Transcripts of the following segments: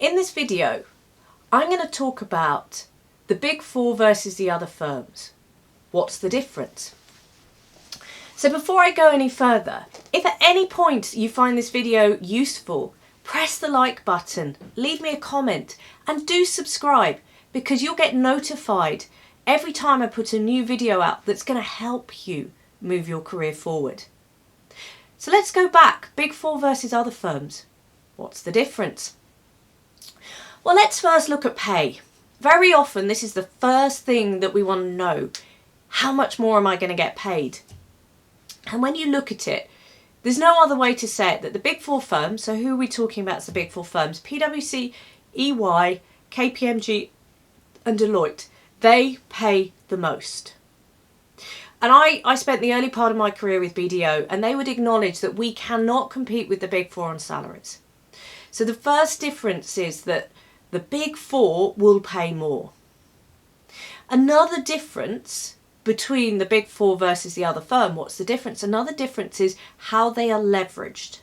In this video, I'm going to talk about the Big Four versus the other firms. What's the difference? So before I go any further, if at any point you find this video useful, press the like button, leave me a comment and do subscribe, because you'll get notified every time I put a new video out that's going to help you move your career forward. So let's go back. Big Four versus other firms. What's the difference? Well, let's first look at pay. Very often this is the first thing that we want to know. How much more am I going to get paid? And when you look at it, there's no other way to say it that the Big Four firms, so who are we talking about as the Big Four firms? PwC, EY, KPMG and Deloitte. They pay the most. And I spent the early part of my career with BDO, and they would acknowledge that we cannot compete with the Big Four on salaries. So the first difference is that the Big Four will pay more. Another difference between the Big Four versus the other firm, what's the difference? Another difference is how they are leveraged.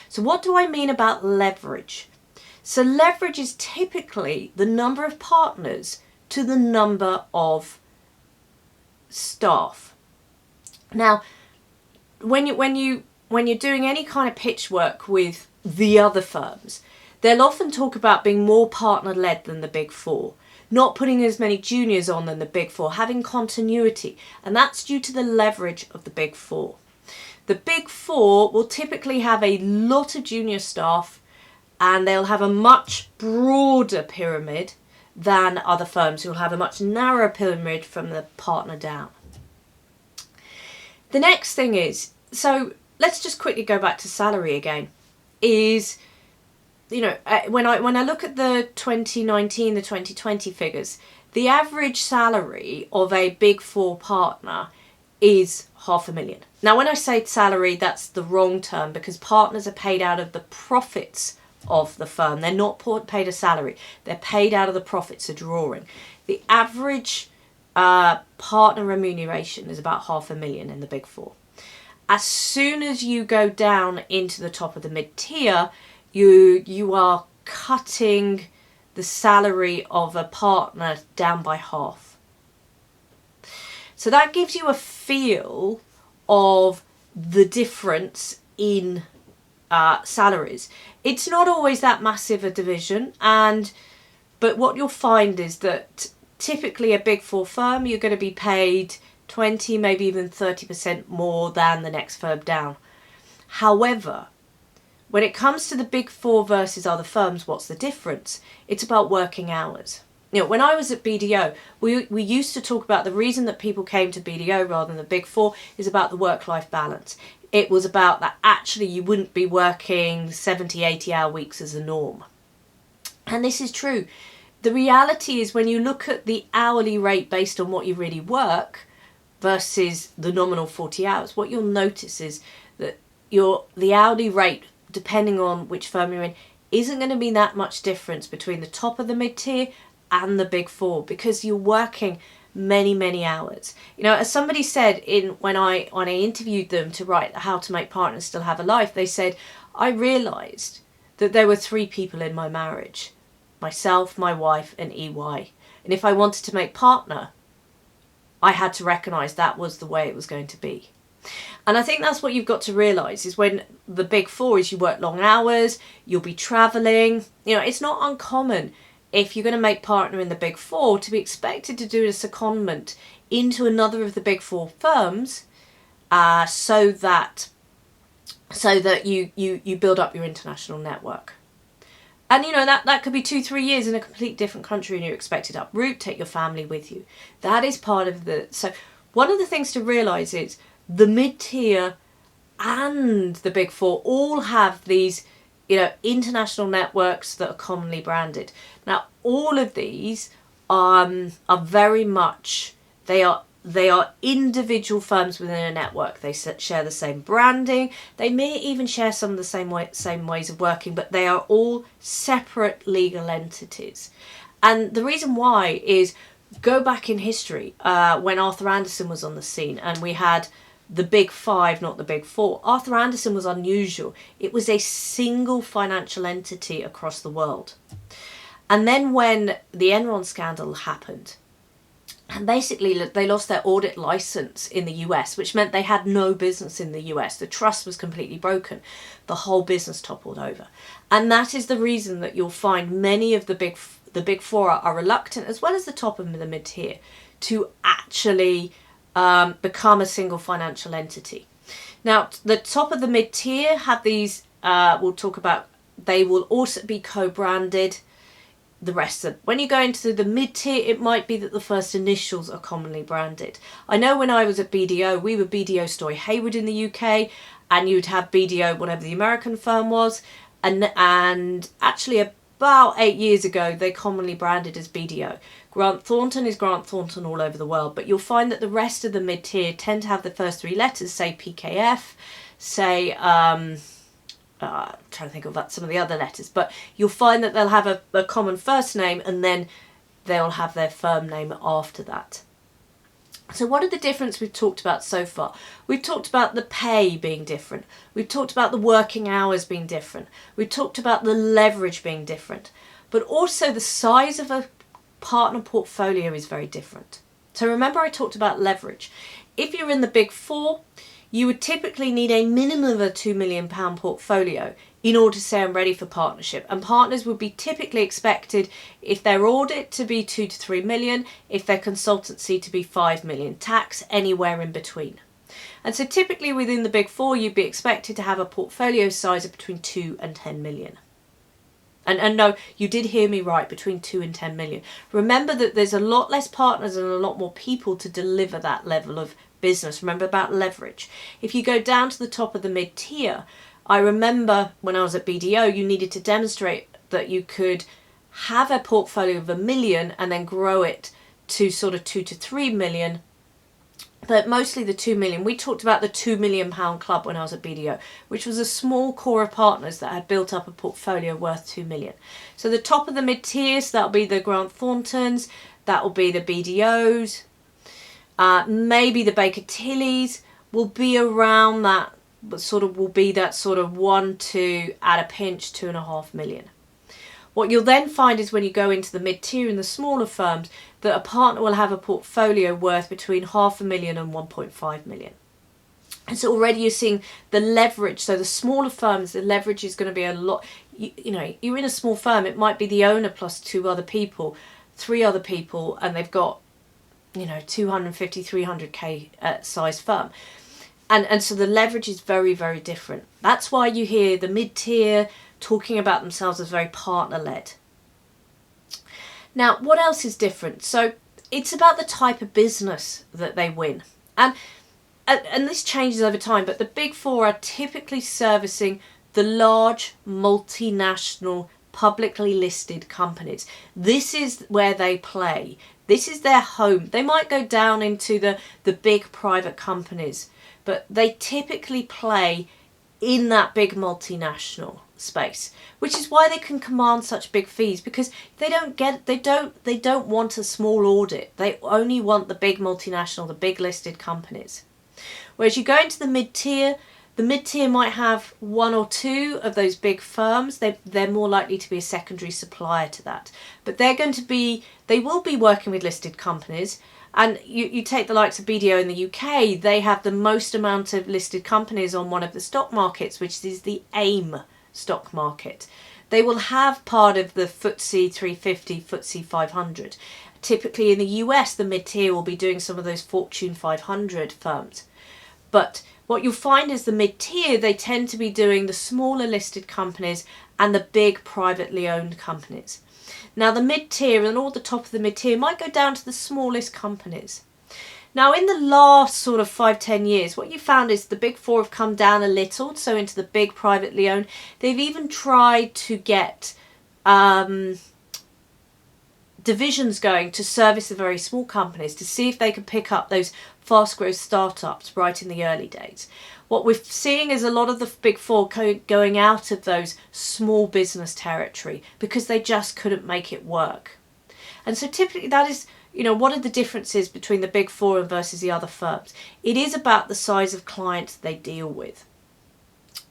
So what do I mean about leverage? So leverage is typically the number of partners to the number of staff. Now, when you're doing any kind of pitch work with the other firms, they'll often talk about being more partner-led than the Big Four, not putting as many juniors on than the Big Four, having continuity, and that's due to the leverage of the Big Four. The Big Four will typically have a lot of junior staff, and they'll have a much broader pyramid than other firms who will have a much narrower pyramid from the partner down. The next thing is, so let's just quickly go back to salary again, is, you know, when I look at the 2019, the 2020 figures, the average salary of a Big Four partner is $500,000. Now, when I say salary, that's the wrong term, because partners are paid out of the profits of the firm. They're not paid a salary. They're paid out of the profits of drawing. The average partner remuneration is about $500,000 in the Big Four. As soon as you go down into the top of the mid-tier, you are cutting the salary of a partner down by half. So that gives you a feel of the difference in salaries. It's not always that massive a division, but what you'll find is that typically a Big Four firm, you're going to be paid 20, maybe even 30% more than the next firm down. However, when it comes to the Big Four versus other firms, what's the difference? It's about working hours. You know, when I was at BDO, we used to talk about the reason that people came to BDO rather than the Big Four is about the work-life balance. It was about that actually you wouldn't be working 70, 80-hour weeks as a norm. And this is true. The reality is when you look at the hourly rate based on what you really work versus the nominal 40 hours, what you'll notice is that the hourly rate, depending on which firm you're in, isn't going to be that much difference between the top of the mid-tier and the Big Four, because you're working many, many hours. You know, as somebody said when I interviewed them to write How to Make Partners Still Have a Life, they said, I realised that there were 3 people in my marriage: myself, my wife and EY. And if I wanted to make partner, I had to recognise that was the way it was going to be. And I think that's what you've got to realise is when the Big Four is you work long hours, you'll be travelling. You know, it's not uncommon if you're going to make partner in the Big Four to be expected to do a secondment into another of the Big Four firms so that you build up your international network. And you know, that could be 2-3 years in a complete different country and you're expected to uproot, take your family with you. That is part of so one of the things to realise is the mid-tier and the Big Four all have these, you know, international networks that are commonly branded. Now, all of these are very much, they are individual firms within a network. They share the same branding. They may even share some of the same ways of working, but they are all separate legal entities. And the reason why is, go back in history when Arthur Andersen was on the scene and we had the big five, not the big four. Arthur Andersen was unusual. It was a single financial entity across the world. And then when the Enron scandal happened, and basically they lost their audit license in the US, which meant they had no business in the US. The trust was completely broken. The whole business toppled over. And that is the reason that you'll find many of the big four are reluctant, as well as the top and the mid-tier, to actually become a single financial entity. Now, the top of the mid-tier have these, we'll talk about, they will also be co-branded. The rest of when you go into the mid-tier, it might be that the first initials are commonly branded. I know when I was at BDO, we were BDO Story Hayward in the UK, and you'd have BDO, whatever the American firm was, and actually about 8 years ago, they commonly branded as BDO. Grant Thornton is Grant Thornton all over the world, but you'll find that the rest of the mid-tier tend to have the first three letters, say PKF, say I'm trying to think of some of the other letters, but you'll find that they'll have a common first name, and then they'll have their firm name after that. So what are the differences we've talked about so far? We've talked about the pay being different. We've talked about the working hours being different. We've talked about the leverage being different. But also the size of a partner portfolio is very different. So remember I talked about leverage. If you're in the big four, you would typically need a minimum of a £2 million portfolio in order to say I'm ready for partnership. And partners would be typically expected, if their audit, to be 2 to 3 million, if their consultancy to be 5 million, tax anywhere in between. And so typically within the big four, you'd be expected to have a portfolio size of between 2 and 10 million. And no, you did hear me right, between 2 and 10 million. Remember that there's a lot less partners and a lot more people to deliver that level of business. Remember about leverage. If you go down to the top of the mid-tier, I remember when I was at BDO, you needed to demonstrate that you could have a portfolio of 1 million and then grow it to sort of 2 to 3 million. But mostly the 2 million. We talked about the £2 million club when I was at BDO, which was a small core of partners that had built up a portfolio worth 2 million. So the top of the mid-tiers, that'll be the Grant Thorntons, that will be the BDOs, maybe the Baker Tillys, will be around that, but will be that sort of 1 to, at a pinch, 2.5 million. What you'll then find is when you go into the mid-tier and the smaller firms, that a partner will have a portfolio worth between £500,000 and 1.5 million. And so already you're seeing the leverage. So the smaller firms, the leverage is going to be a lot. You know, you're in a small firm, it might be the owner plus 2 other people, 3 other people, and they've got, 250, 300k size firm. And so the leverage is very, very different. That's why you hear the mid-tier talking about themselves as very partner-led. Now, what else is different? So it's about the type of business that they win. And this changes over time, but the big four are typically servicing the large multinational publicly listed companies. This is where they play. This is their home. They might go down into the big private companies, but they typically play in that big multinational space, which is why they can command such big fees, because they don't want a small audit. They only want the big multinational, the big listed companies. Whereas you go into the mid-tier might have 1 or 2 of those big firms. They're more likely to be a secondary supplier to that, but they will be working with listed companies. And you take the likes of BDO in the UK, they have the most amount of listed companies on one of the stock markets, which is the AIM stock market. They will have part of the FTSE 350, FTSE 500. Typically in the US, the mid-tier will be doing some of those Fortune 500 firms. But what you'll find is the mid-tier, they tend to be doing the smaller listed companies and the big privately owned companies. Now the mid-tier and all the top of the mid-tier might go down to the smallest companies. Now in the last sort of 5-10 years, what you found is the big four have come down a little, so into the big privately owned. They've even tried to get divisions going to service the very small companies to see if they could pick up those fast growth startups right in the early days. What we're seeing is a lot of the big four going out of those small business territory because they just couldn't make it work. And so typically that is, what are the differences between the Big Four versus the other firms? It is about the size of clients they deal with.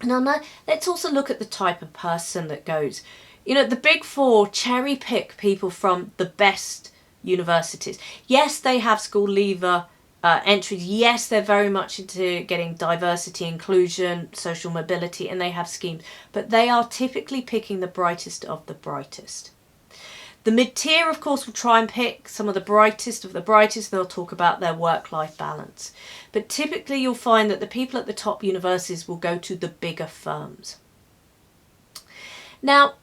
Now, let's also look at the type of person that goes. The Big Four cherry pick people from the best universities. Yes, they have school leaver entries. Yes, they're very much into getting diversity, inclusion, social mobility, and they have schemes. But they are typically picking the brightest of the brightest. The mid-tier, of course, will try and pick some of the brightest of the brightest. They'll talk about their work-life balance. But typically you'll find that the people at the top universities will go to the bigger firms. Now,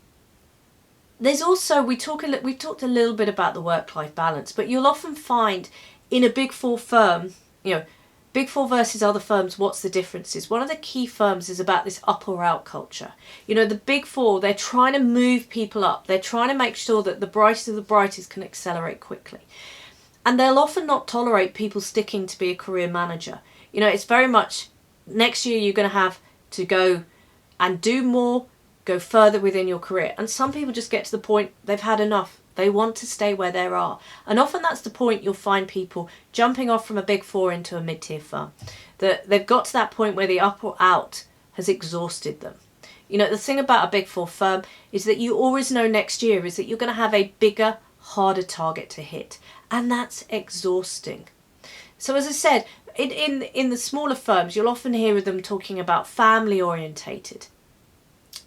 there's also, we've talked a little bit about the work-life balance, but you'll often find in a Big Four firm, Big Four versus other firms, what's the differences? One of the key firms is about this up or out culture. The Big Four, they're trying to move people up. They're trying to make sure that the brightest of the brightest can accelerate quickly. And they'll often not tolerate people sticking to be a career manager. It's very much, next year you're going to have to go and do more, go further within your career. And some people just get to the point they've had enough. They want to stay where they are. And often that's the point you'll find people jumping off from a Big Four into a mid-tier firm. That they've got to that point where the up or out has exhausted them. The thing about a Big Four firm is that you always know next year is that you're going to have a bigger, harder target to hit. And that's exhausting. So as I said, in the smaller firms, you'll often hear them talking about family orientated.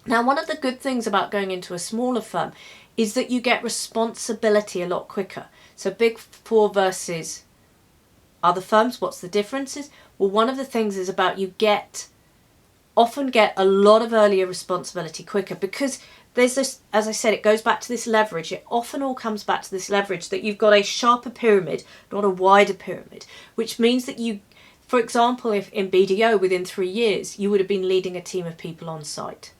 Now, one of the good things about going into a smaller firm is that you get responsibility a lot quicker. So Big Four versus other firms, what's the differences? Well, one of the things is about you often get a lot of earlier responsibility quicker, because there's this, as I said, it goes back to this leverage. It often all comes back to this leverage that you've got a sharper pyramid, not a wider pyramid, which means that you, for example, if in BDO within 3 years, you would have been leading a team of people on site.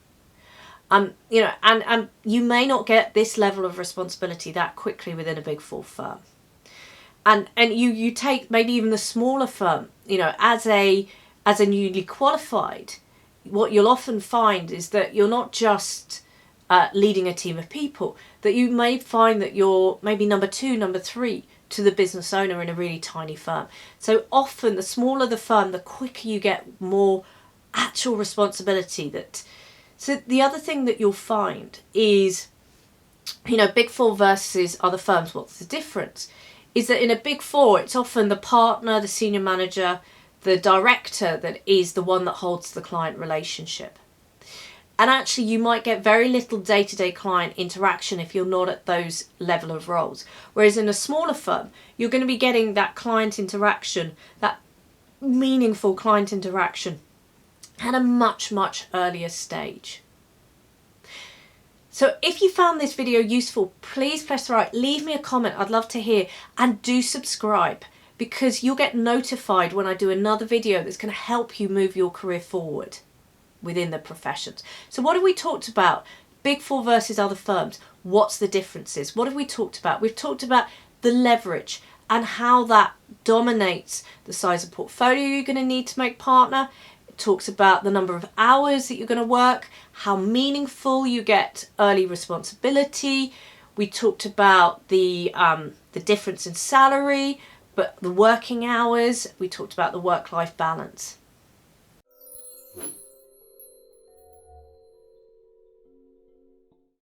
And you may not get this level of responsibility that quickly within a Big Four firm. And you take maybe even the smaller firm, as a newly qualified, what you'll often find is that you're not just leading a team of people, that you may find that you're maybe number 2, number 3 to the business owner in a really tiny firm. So often the smaller the firm, the quicker you get more actual responsibility. So the other thing that you'll find is, Big Four versus other firms, what's the difference? Is that in a Big Four, it's often the partner, the senior manager, the director that is the one that holds the client relationship. And actually you might get very little day-to-day client interaction if you're not at those level of roles. Whereas in a smaller firm, you're going to be getting that client interaction, that meaningful client interaction at a much, much earlier stage. So if you found this video useful, please press right, leave me a comment, I'd love to hear, and do subscribe, because you'll get notified when I do another video that's going to help you move your career forward within the professions. So what have we talked about? Big Four versus other firms. What's the differences? What have we talked about? We've talked about the leverage and how that dominates the size of portfolio you're going to need to make partner. Talks about the number of hours that you're going to work, how meaningful you get early responsibility. We talked about the difference in salary, but the working hours. We talked about the work-life balance.